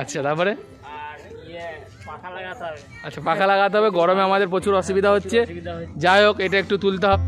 আচ্ছা তারপরে পাখা লাগাতে হবে। আচ্ছা পাখা লাগাতে হবে, গরমে আমাদের প্রচুর অসুবিধা হচ্ছে। যাই হোক এটা একটু তুলতে হবে।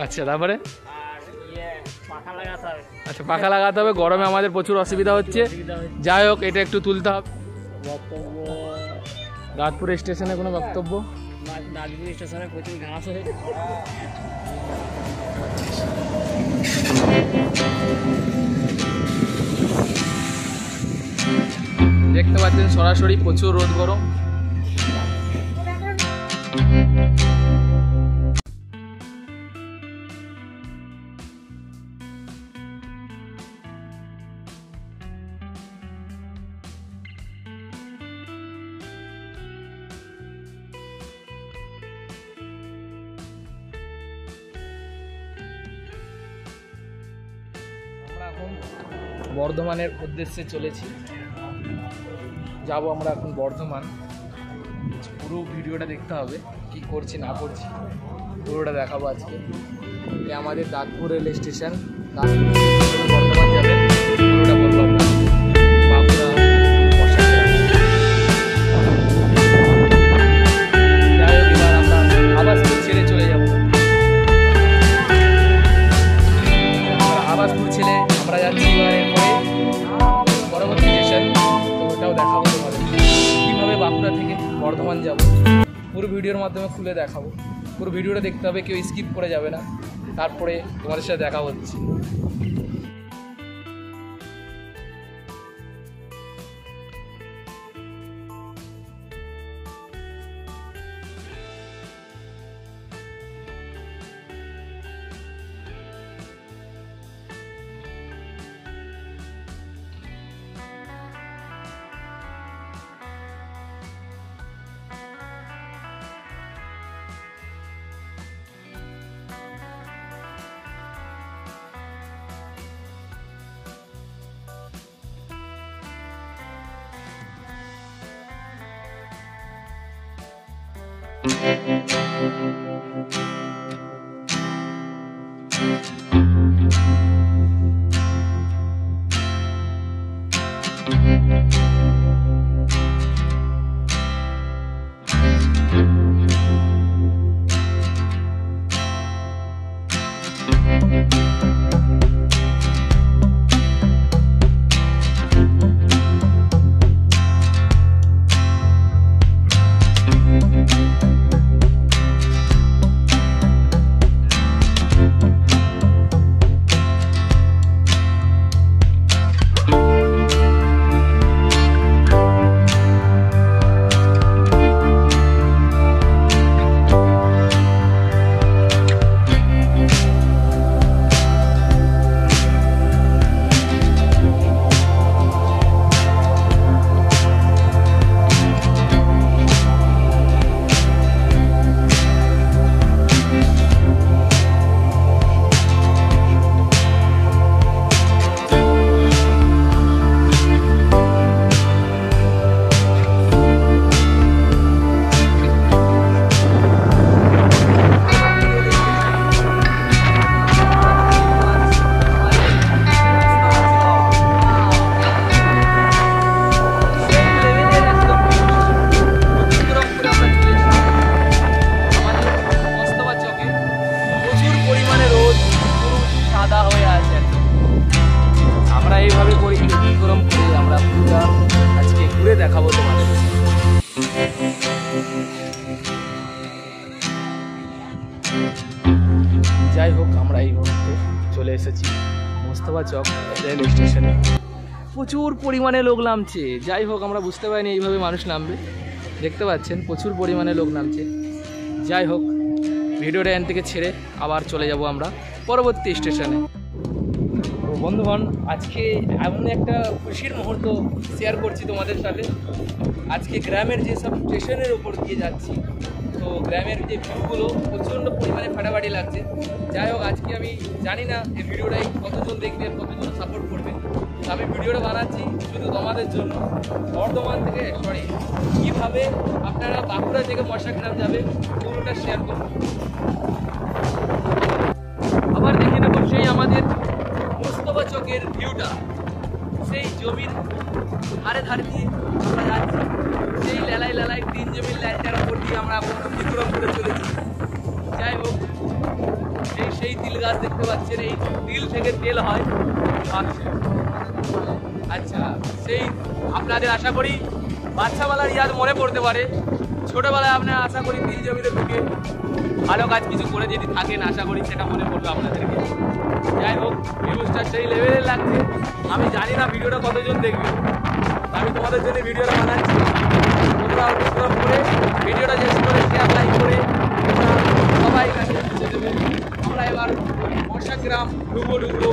আচ্ছা তারপরে আচ্ছা পাখা লাগাতে হবে, গরমে আমাদের প্রচুর অসুবিধা হচ্ছে। যাই হোক এটা একটু তুলতে হবে। দাঁতপুর স্টেশনে কোনো বক্তব্য? দাঁতপুর স্টেশনে প্রচুর ঘাস হয়ে দেখতে পাচ্ছেন সরাসরি প্রচুর রোদ গরম। আমরা এখন বর্ধমানের উদ্দেশ্যে চলেছি, যাব আমরা এখন বর্ধমান। পুরো ভিডিওটা দেখতে হবে, কি করছি না করছি পুরোটা দেখাবো আজকে। আমাদের দাঁতপুর রেল স্টেশন, বর্ধমান যাবেন পুরোটা বলবো আমরা। বাঁকুড়া যাই হোক এবার আমরা আবাসপুর ছেড়ে চলে যাব। আবাসপুর ছেড়ে আমরা যাচ্ছি এবার এরপরে পরবর্তী স্টেশন, তো ওটাও দেখাবো তোমাদের কীভাবে বাঁকুড়া থেকে বর্ধমান যাব। পুরো ভিডিওর মাধ্যমে খুলে দেখাবো, পুরো ভিডিওটা দেখতে হবে, কেউ স্কিপ করে যাবে না। তারপরে তোমাদের সাথে দেখা হচ্ছে। দেখাবো তোমাদের। যাই হোক, আমরা এই মুহূর্তে চলে এসেছি মোস্তফা চক রেল স্টেশনে। প্রচুর পরিমাণে লোক নামছে। যাই হোক, আমরা বুঝতে পারিনি এইভাবে মানুষ নামবে। দেখতে পাচ্ছেন প্রচুর পরিমাণে লোক নামছে। যাই হোক, ভিডিওটা এখান থেকে ছেড়ে আবার চলে যাব আমরা পরবর্তী স্টেশনে। তো বন্ধুগণ, আজকে এমন একটা খুশির মুহূর্ত শেয়ার করছি তোমাদের সাথে। আজকে গ্রামের যেসব স্টেশনের ওপর দিয়ে যাচ্ছি, তো গ্রামের যে ভিউগুলো প্রচণ্ড পরিমাণে ফাটাফাটি লাগছে। যাই হোক, আজকে আমি জানি না এই ভিডিওটাই কতজন দেখবে, কতজন সাপোর্ট করবে। আমি ভিডিওটা বানাচ্ছি শুধু তোমাদের জন্য। বর্ধমান থেকে কীভাবে আপনারা বাঁকুড়া থেকে মশাগ্রাম যাবে পুরোটা শেয়ার করব। আবার দেখে নেব সেই আমাদের মোস্তফা চকের ভিউটা। সেই জমির ধারে ধারে দিয়ে আমরা যাচ্ছি, সেই লেলাই গ্রিন জমির লাইনটার উপর দিয়ে আমরা এখন অতিক্রম করে চলেছি। যাই হোক, সেই তিল গাছ দেখতে পাচ্ছেন, এই তিল থেকে তেল হয়। আচ্ছা, সেই আপনাদের আশা করি বাচ্চাবেলার ইয়াদ মনে পড়তে পারে। ছোটোবেলায় আপনারা আশা করি তিল জমিতে ঢুকে ভালো কাজ কিছু করে যদি থাকেন, আশা করি সেটা মনে পড়বে আপনাদেরকে। যাই হোক, ভিউজটা সেই লেভেলের লাগছে। আমি জানি না ভিডিওটা কতজন দেখবে, আমি তোমাদের জন্য ভিডিওটা বানাচ্ছি। তোমরা অতিক্রম করে ভিডিওটা শেষ করে শেয়ার লাইক করে সবাই কাছে পৌঁছে দেবে। আমরা এবার মশাগ্রাম ঢুকবো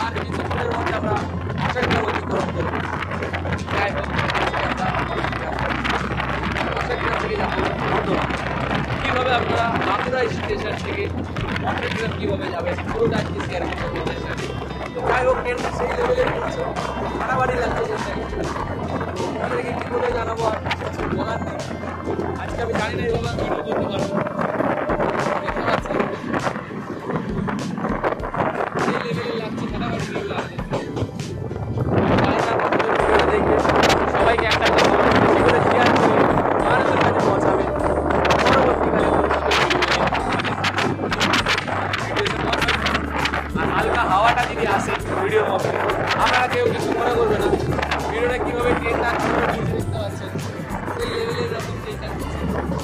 আর কিছুক্ষণের মধ্যে আমরা মশাগ্রাম অতিক্রম করবো। যাই হোক, মশাগ্রাম থেকে যাবো বর্ধমান। কীভাবে আপনারা বাঁকুড়া স্টেশন থেকে মশাগ্রাম কীভাবে যাবেন পুরোটা আজকে শেয়ার করবো তোমাদের সাথে। তো যাই হোক, ট্রেনটা সেই লেভেলের করছে, বাড়াবাড়ি লাগছে। আপনাদেরকে কী করে জানাবো আর কিছু বলার নেই। আজকে আমি জানি না এইভাবে আমি ভিডিও করতে পারবো। দেখতে পাচ্ছি সেই লেভেলের লাগছে, বাড়াবাড়ি ভিউ লাগছে। দেখবে সবাইকে একটা বেশি করে শেয়ার করে মানুষের কাছে পৌঁছাবে। পরবর্তীকালে আর হালকা হাওয়াটা যদি আসে ভিডিওর মধ্যে, আপনারা কেউ কিছু মনে করবে না। ভিডিওটা কীভাবে ট্রেনটা দেখতে পাচ্ছেন, সেই লেভেলের এরকম ট্রেনটা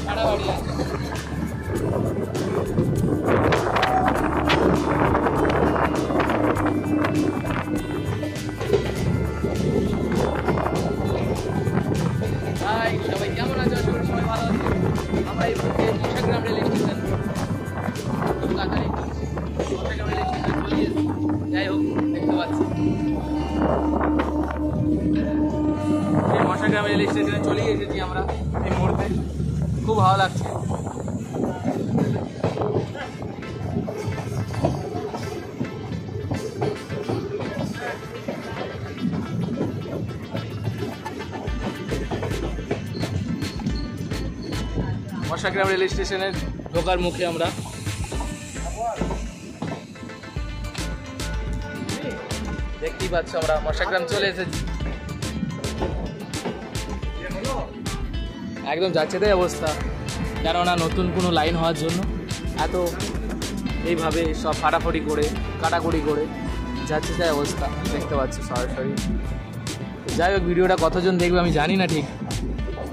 বাড়াবাড়ি আছে। হাই, সবাই কেমন আছো? আশা করি সবাই ভালো আছে। আমরা এই মুহূর্তে মশাগ্রাম রেল স্টেশন, কলকাতায় মশাগ্রাম রেল স্টেশন চলে এসেছি। যাই হোক, দেখতে পাচ্ছি এই মশাগ্রাম রেল স্টেশনে চলে এসেছি আমরা এই মুহূর্তে। খুব ভালো লাগছে। মশাগ্রাম রেল স্টেশনের ঢোকার মুখে আমরা। দেখতেই পাচ্ছ আমরা মশাগ্রাম চলে এসেছি। একদম যাচ্ছে তাই অবস্থা, কেননা নতুন কোনো লাইন হওয়ার জন্য এত এইভাবে সব ফাটাফাটি করে কাটাকুটি করে যাচ্ছে তাই অবস্থা। দেখতে পাচ্ছি সরাসরি। যাই হোক, ভিডিওটা কতজন দেখবে আমি জানি না ঠিক।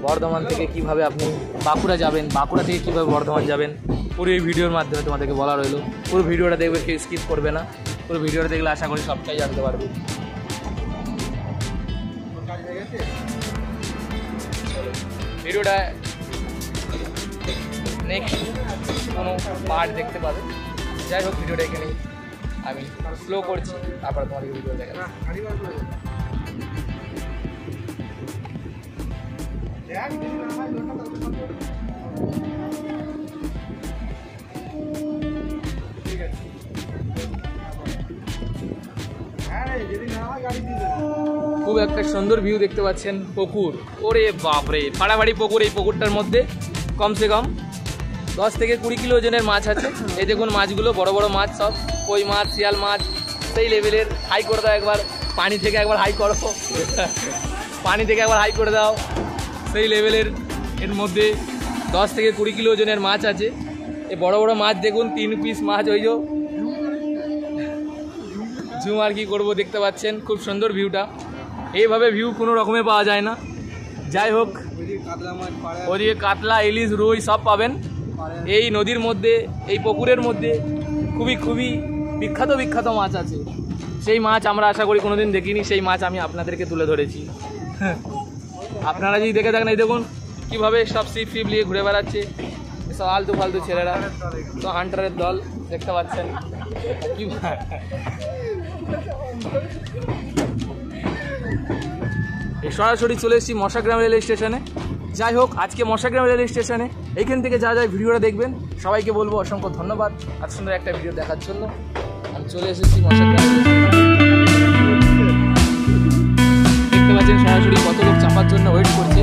বর্ধমান থেকে কিভাবে আপনি বাঁকুড়া যাবেন, বাঁকুড়া থেকে কীভাবে বর্ধমান যাবেন, পুরো এই ভিডিওর মাধ্যমে তোমাদেরকে বলা রইলো। পুরো ভিডিওটা দেখবে, কেউ স্কিপ করবে না। পুরো ভিডিওটা দেখলে আশা করি সবটাই জানতে পারবে। ভিডিওটা নেক্সট কোনো পার্ট দেখতে পাবে। যাই হোক, ভিডিওটা এখানেই আমি স্লো করছি, তারপরে তোমাদেরকে ভিডিও দেখা যাবে। খুব একটা সুন্দর ভিউ দেখতে পাচ্ছেন। পুকুর, ওরে বাপরে, ফাড়াফাড়ি পুকুর। এই পুকুরটার মধ্যে কমসে কম 10 থেকে 20 কিলো ওজনের মাছ আছে। এই দেখুন মাছগুলো, বড় বড় মাছ সব, কই মাছ, শিয়াল মাছ, সেই লেভেলের। হাই করে দাও একবার, পানি থেকে একবার হাই করো, পানি থেকে একবার হাই করে দাও। সেই লেভেলের এর মধ্যে 10 থেকে 20 কিলো ওজনের মাছ আছে। এই বড় বড় মাছ দেখুন, 3 পিস মাছ। ওই জুম আর কি করবো, দেখতে পাচ্ছেন খুব সুন্দর ভিউটা। এইভাবে ভিউ কোনো রকমে পাওয়া যায় না। যাই হোক, ওদিকে কাতলা, ইলিশ, রুই সব পাবেন এই নদীর মধ্যে, এই পুকুরের মধ্যে। খুবই খুবই বিখ্যাত বিখ্যাত মাছ আছে। সেই মাছ আমরা আশা করি কোনোদিন দেখিনি, সেই মাছ আমি আপনাদেরকে তুলে ধরেছি। আপনারা যদি দেখে থাকেন, এই দেখুন কীভাবে সব সিপ ফিপ নিয়ে ঘুরে বেড়াচ্ছে সব আলতু ফালতু ছেলেরা, তো হান্টারের দল দেখতে পাচ্ছেন। কি সরাসরি চলে এসেছি মশাগ্রাম রেল স্টেশনে। যাই হোক, আজকে মশাগ্রাম রেল স্টেশনে এইখান থেকে যা ভিডিওটা দেখবেন সবাইকে বলবো অসংখ্য ধন্যবাদ এত সুন্দর একটা ভিডিও দেখার জন্য। আমি চলে এসেছি মশাগ্রাম, দেখতে পাচ্ছেন সরাসরি কত লোক চাপার জন্য ওয়েট করছে।